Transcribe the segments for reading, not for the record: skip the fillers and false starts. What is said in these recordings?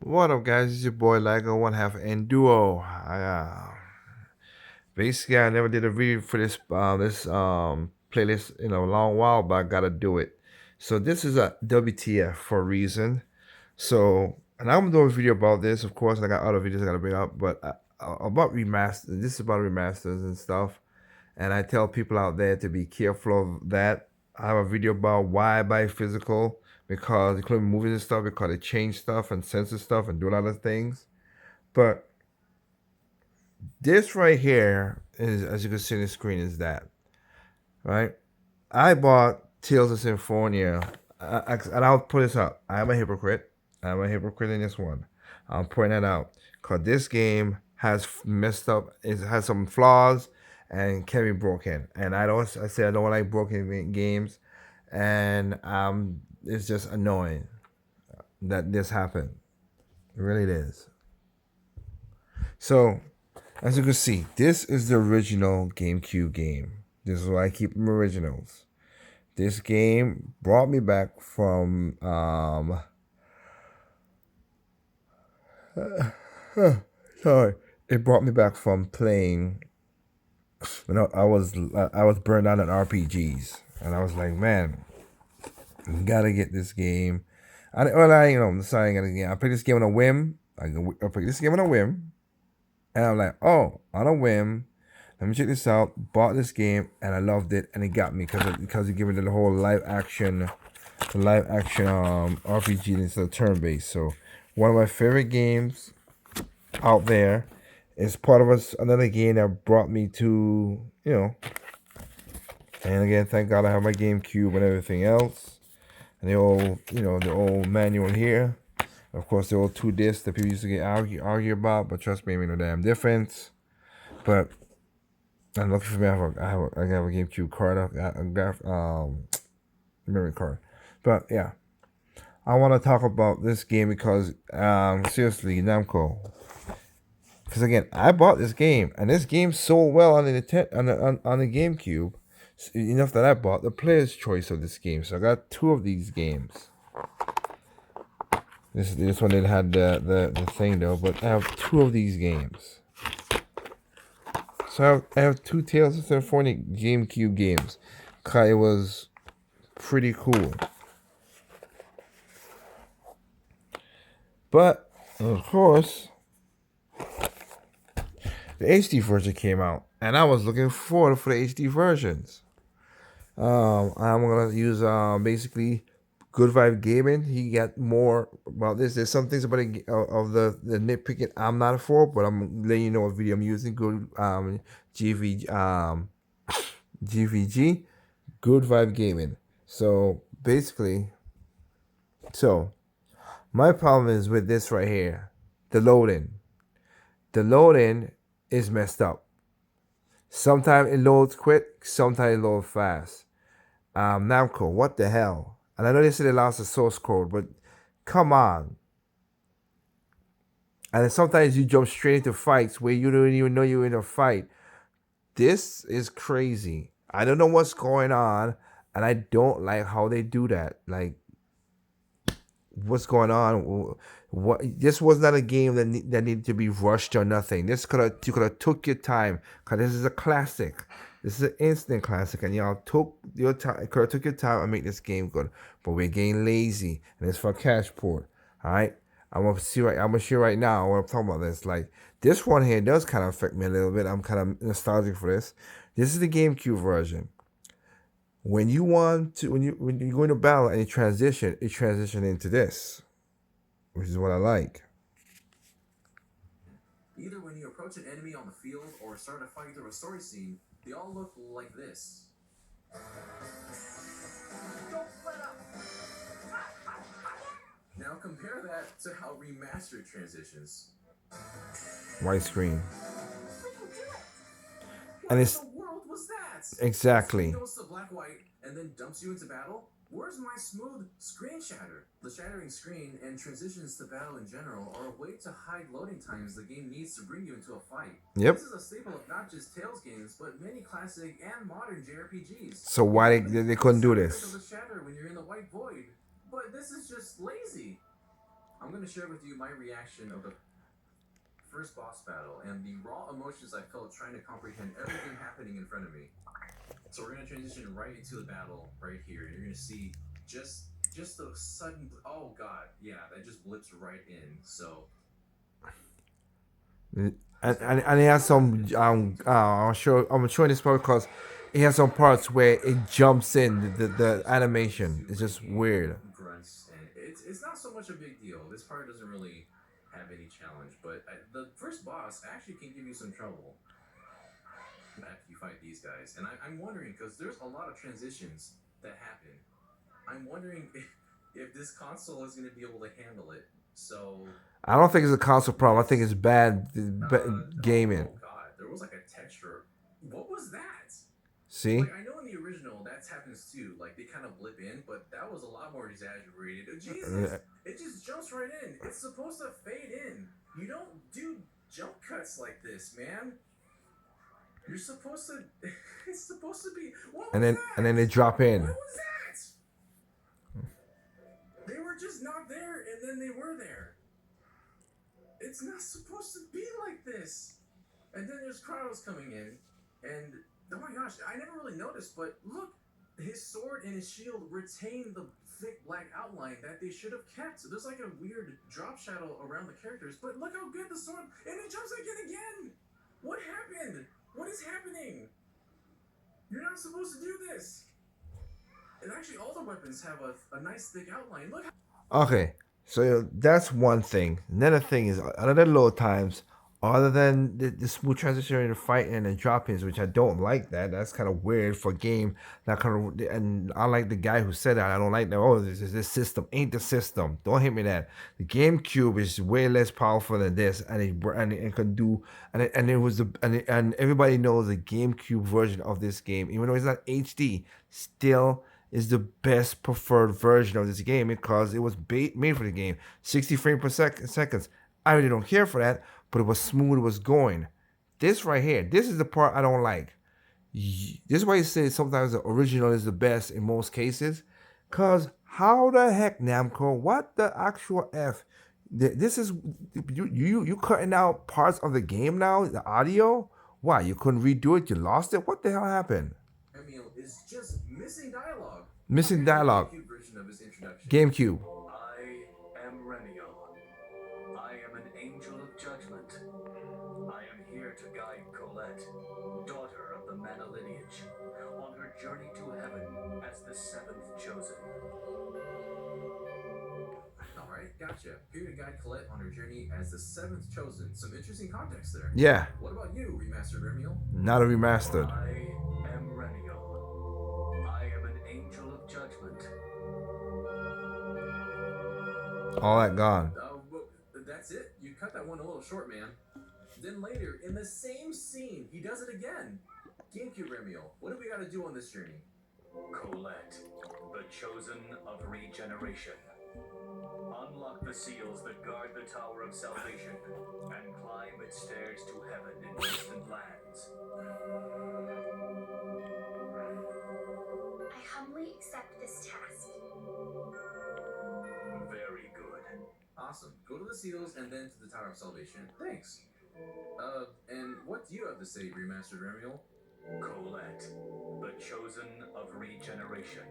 What up, guys? It's your boy Lego One Half and Duo. Basically I never did a video for this playlist in a long while, but I gotta do it. So this is a WTF for a reason. So, and I'm doing a video about this, of course. And I got other videos I gotta bring up, but about remasters. This is about remasters and stuff. And I tell people out there to be careful of that. I have a video about why I buy physical, because including movies and stuff, because they change stuff and censor stuff and do a lot of things. But this right here is, as you can see on the screen, is that right? I bought Tales of Symphonia, and I'll put this up. I am a hypocrite. I'm a hypocrite in this one. I'll point that out because this game has messed up. It has some flaws and can be broken. And I don't. I say I don't like broken games, and it's just annoying that this happened. It really is. So, as you can see, this is the original GameCube game. This is why I keep them originals. This game brought me back from sorry, it brought me back from playing when I was burned out on RPGs, and I was like, man, you gotta get this game. I'm deciding I picked this game on a whim. I picked this game on a whim, and I'm like, oh, on a whim, let me check this out. Bought this game and I loved it, and it got me because it gave me the whole live action RPG instead of turn based. So one of my favorite games out there is part of another game that brought me to And again, thank God I have my GameCube and everything else, and the old manual here. Of course, the old 2 discs that people used to get argue about, but trust me, it made no damn difference. But and lucky for me, I have a GameCube card, memory card. But yeah, I want to talk about this game because seriously, Namco. Because again, I bought this game, and this game sold well on the GameCube, enough that I bought the player's choice of this game. So I got 2 of these games. This one didn't have the thing though, but I have 2 of these games. So I have 2 Tales of Symphonia GameCube games. It was pretty cool. But of course, the HD version came out, and I was looking forward for the HD versions. I'm gonna use basically Good Vibe Gaming. He got more about this. There's some things about of the nitpicking I'm not for, but I'm letting you know what video I'm using. Good GVG, Good Vibe Gaming. So basically, my problem is with this right here, the loading. The loading is messed up. Sometimes it loads quick, sometimes it loads fast. Namco, what the hell? And I know they said they lost the source code, but come on. And then sometimes you jump straight into fights where you don't even know you're in a fight. This is crazy. I don't know what's going on, and I don't like how they do that. Like, what's going on? What? This was not a game that needed to be rushed or nothing. You could have took your time, because this is a classic. This is an instant classic, and y'all took your time. Could have took your time and make this game good, but we're getting lazy, and it's for cash port. All right, I'm gonna show you right now what I'm talking about. This like this one here does kind of affect me a little bit. I'm kind of nostalgic for this. This is the GameCube version. When you go into battle and it transition into this, which is what I like. Either when you approach an enemy on the field or start a fight through a story scene, they all look like this. Don't let up! Now compare that to how remastered transitions. Widescreen. What in the world was that? Exactly. Goes to black white and then dumps you into battle? Where's my smooth screen shatter? The shattering screen and transitions to battle in general are a way to hide loading times the game needs to bring you into a fight. Yep. This is a staple of not just Tales games, but many classic and modern JRPGs. So why they couldn't do this? The shatter when you're in the white void, but this is just lazy. I'm gonna share with you my reaction of the first boss battle and the raw emotions I felt trying to comprehend everything happening in front of me. So we're gonna transition right into the battle right here, and you're gonna see just the sudden. Oh God, yeah, that just blips right in. So And it has some I'm showing this part because it has some parts where it jumps in the animation. It's just weird. grunts, and it's not so much a big deal. This part doesn't really have any challenge, but the first boss actually can give you some trouble after you fight these guys. And I'm wondering because there's a lot of transitions that happen. I'm wondering if this console is going to be able to handle it. So I don't think it's a console problem. I think it's bad gaming. oh God, there was like a texture. What was that? See? Like I know in the original that happens too. Like they kind of blip in, but that was a lot more exaggerated. Oh, Jesus, it just jumps right in. It's supposed to fade in. You don't do jump cuts like this, man. You're supposed to. It's supposed to be. What was that? And then they drop in. What was that? They were just not there, and then they were there. It's not supposed to be like this. And then there's Kratos coming in, and oh my gosh, I never really noticed, but look, his sword and his shield retain the thick black outline that they should have kept. So there's like a weird drop shadow around the characters, but look how good the sword, and it jumps again. What happened? What is happening? You're not supposed to do this. And actually, all the weapons have a nice thick outline. Look. Okay, so that's one thing. Another thing is other load times, other than the smooth transition in the fight and the drop-ins, which I don't like that. That's kind of weird for a game. That kind of, and I like the guy who said that. I don't like that. Oh, this system ain't the system. Don't hit me that. The GameCube is way less powerful than this, and it can do and it was and everybody knows the GameCube version of this game, even though it's not HD, still is the best preferred version of this game because it was made for the game. 60 frames per seconds. I really don't care for that, but it was smooth, it was going. This right here, this is the part I don't like. This is why you say sometimes the original is the best in most cases. Cause how the heck, Namco? What the actual F? This is you cutting out parts of the game now, the audio? Why? You couldn't redo it, you lost it? What the hell happened? Emil is just missing dialogue. Missing dialogue. GameCube version of his introduction. GameCube. I am Remio. I am an angel of judgment. I am here to guide Colette, daughter of the Mana lineage, on her journey to heaven as the seventh chosen. Alright, gotcha. Here to guide Colette on her journey as the seventh chosen. Some interesting context there. Yeah. What about you, Remastered Remiel? Not a remastered. I am Remio. I am an angel of judgment. All that gone. That's it. You cut that one a little short, man. Then later, in the same scene, he does it again. GameCube Remiel, what do we got to do on this journey? Colette, the chosen of regeneration. Unlock the seals that guard the Tower of Salvation and climb its stairs to heaven in distant lands. I humbly accept this task. Very good. Awesome. Go to the seals and then to the Tower of Salvation. Thanks. And what do you have to say, Remastered Remiel? Colette, the chosen of regeneration.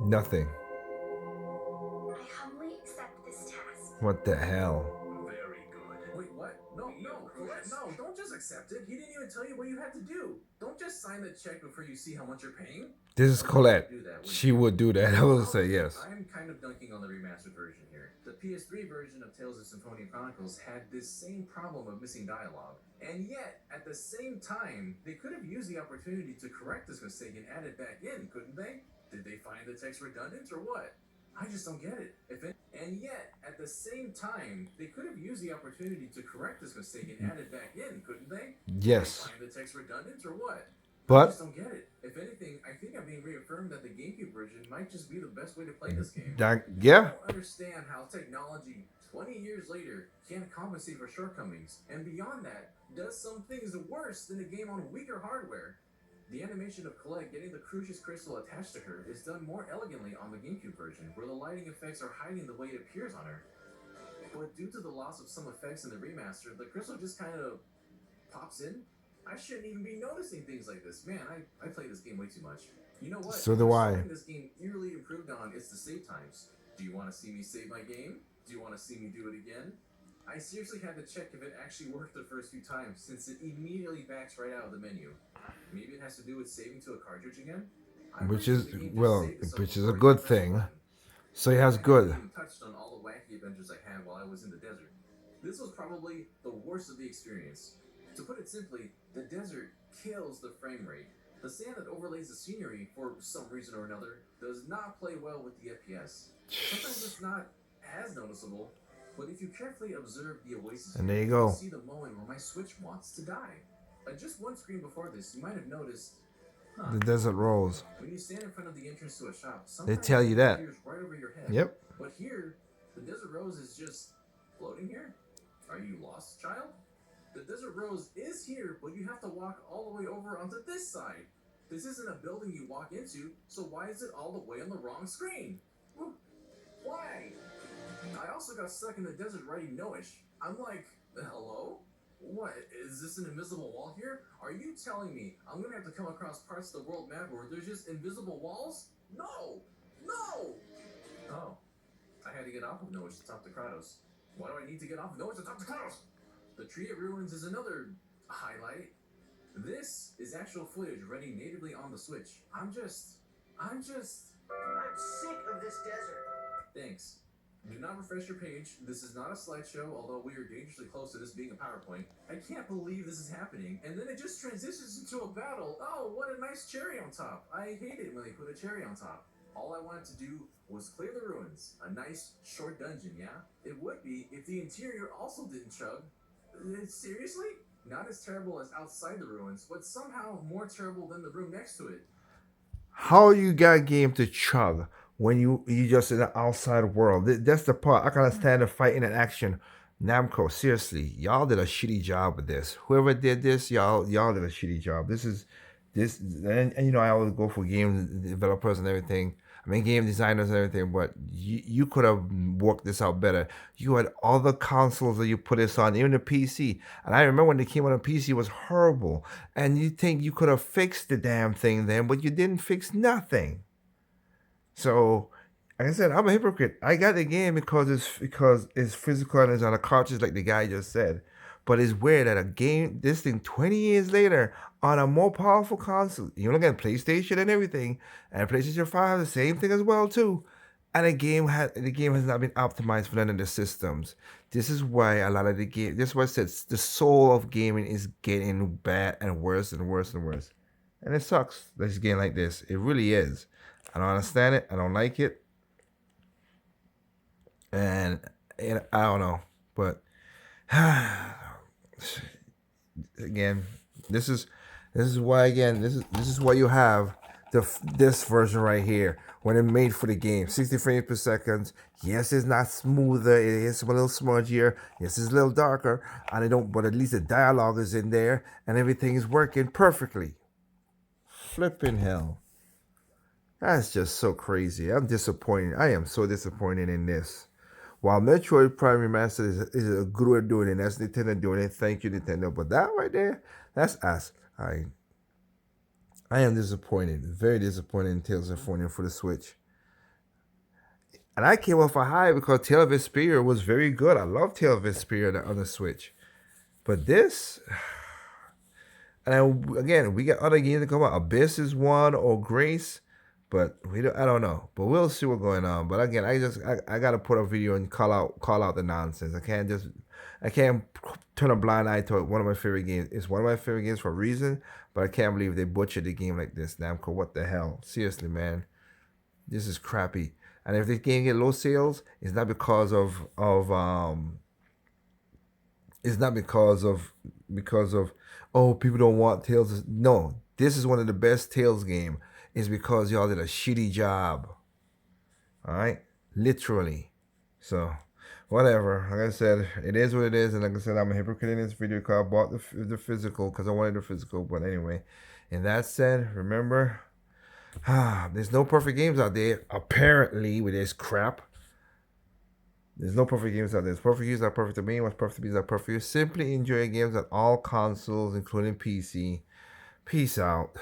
Nothing. I humbly accept this task. What the hell? Very good. Wait, what? No, Colette, no, don't just accept it. He didn't even tell you what you had to do. Don't just sign the check before you see how much you're paying. This is Colette. She would do that. I will say yes. I'm kind of dunking on the remastered version here. The PS3 version of Tales of Symphonia Chronicles had this same problem of missing dialogue. And yet, at the same time, they could have used the opportunity to correct this mistake and add it back in, couldn't they? Did they find the text redundant or what? I just don't get it. And yet, at the same time, they could have used the opportunity to correct this mistake and add it back in, couldn't they? Yes. Did they find the text redundant or what? I But just don't get it. If anything, I think I'm being reaffirmed that the GameCube version might just be the best way to play this game. I yeah. don't understand how technology, 20 years later, can't compensate for shortcomings, and beyond that, does some things worse than a game on weaker hardware. The animation of Colette getting the Crucius crystal attached to her is done more elegantly on the GameCube version, where the lighting effects are hiding the way it appears on her. But due to the loss of some effects in the remaster, the crystal just kind of pops in. I shouldn't even be noticing things like this. Man, I play this game way too much. You know what? So If do there's I. something this game eerily improved on, it's the save times. Do you want to see me save my game? Do you want to see me do it again? I seriously had to check if it actually worked the first few times, since it immediately backs right out of the menu. Maybe it has to do with saving to a cartridge again? I Which wish is, the game just well, saved itself which is a before I good even pressed the thing. button. So he has I haven't good. even touched on all the wacky adventures I had while I was in the desert. This was probably the worst of the experience. To put it simply, the desert kills the frame rate. The sand that overlays the scenery, for some reason or another, does not play well with the FPS. Sometimes it's not as noticeable, but if you carefully observe the oasis, And there you you'll go. see the moment where my Switch wants to die. Just one screen before this, you might have noticed, The Desert Rose. when you stand in front of the entrance to a shop, They sometimes tell it you that. appears right over your head. Yep. But here, the Desert Rose is just floating here. Are you lost, child? The Desert Rose is here, but you have to walk all the way over onto this side. This isn't a building you walk into, so why is it all the way on the wrong screen? Why? I also got stuck in the desert writing no-ish. I'm like, hello? What, is this an invisible wall here? Are you telling me I'm gonna have to come across parts of the world map where there's just invisible walls? No! No! Oh, I had to get off of no-ish to talk to Kratos. Why do I need to get off of no-ish to talk to Kratos? The Tree of Ruins is another highlight. This is actual footage running natively on the Switch. I'm I'm sick of this desert. Thanks. Do not refresh your page. This is not a slideshow, although we are dangerously close to this being a PowerPoint. I can't believe this is happening. And then it just transitions into a battle. Oh, what a nice cherry on top. I hate it when they put a cherry on top. All I wanted to do was clear the ruins. A nice, short dungeon, yeah? It would be if the interior also didn't chug. Seriously? Not as terrible as outside the ruins, but somehow more terrible than the room next to it. How you got a game to chug when you just in the outside world? That's the part I can't stand the fighting and action. Namco, seriously, y'all did a shitty job with this. Whoever did this, y'all did a shitty job. This, and you know I always go for game developers and everything. I mean game designers and everything, but you could have worked this out better. You had all the consoles that you put this on, even the PC. And I remember when they came on the PC, it was horrible. And you think you could have fixed the damn thing then, but you didn't fix nothing. So, like I said, I'm a hypocrite. I got the game because it's physical and it's on a cartridge, like the guy just said. But it's weird that a game, this thing, 20 years later, on a more powerful console, you look at PlayStation and everything, and PlayStation 5, the same thing as well too. And the game has not been optimized for none of the systems. This is why a lot of the game. This is why I said the soul of gaming is getting bad and worse and worse and worse. And it sucks that it's getting like this. It really is. I don't understand it. I don't like it. And I don't know, but again, this is why this is why you have this version right here when it made for the game, 60 frames per second. Yes, it's not smoother. It is a little smudgier. Yes, it's a little darker, and I don't. But at least the dialogue is in there, and everything is working perfectly. Flipping hell, that's just so crazy. I'm disappointed. I am so disappointed in this. While Metroid Prime Remastered is a good way of doing it, that's Nintendo doing it. Thank you, Nintendo. But that right there, that's us. I am disappointed, very disappointed in Tales of Phonia for the Switch. And I came off a high because Tale of Vesperia was very good. I love Tale of Vesperia on the Switch. But this, and again, we got other games to come out. Abyss is one, or Grace. But I don't know. But we'll see what's going on. But again, I gotta put a video and call out the nonsense. I can't turn a blind eye to one of my favorite games. It's one of my favorite games for a reason, but I can't believe they butchered the game like this. Namco, what the hell? Seriously, man, this is crappy. And if this game get low sales, it's not because of oh, people don't want Tales. No, this is one of the best Tales game. Is because y'all did a shitty job. All right, literally. So, whatever. Like I said, it is what it is, and like I said, I'm a hypocrite in this video because I bought the physical because I wanted the physical. But anyway, And that said, remember, there's no perfect games out there. Apparently, with this crap, there's no perfect games out there. There's perfect games are perfect to me. What's perfect to me is not perfect for you. Simply enjoy games on all consoles, including PC. Peace out.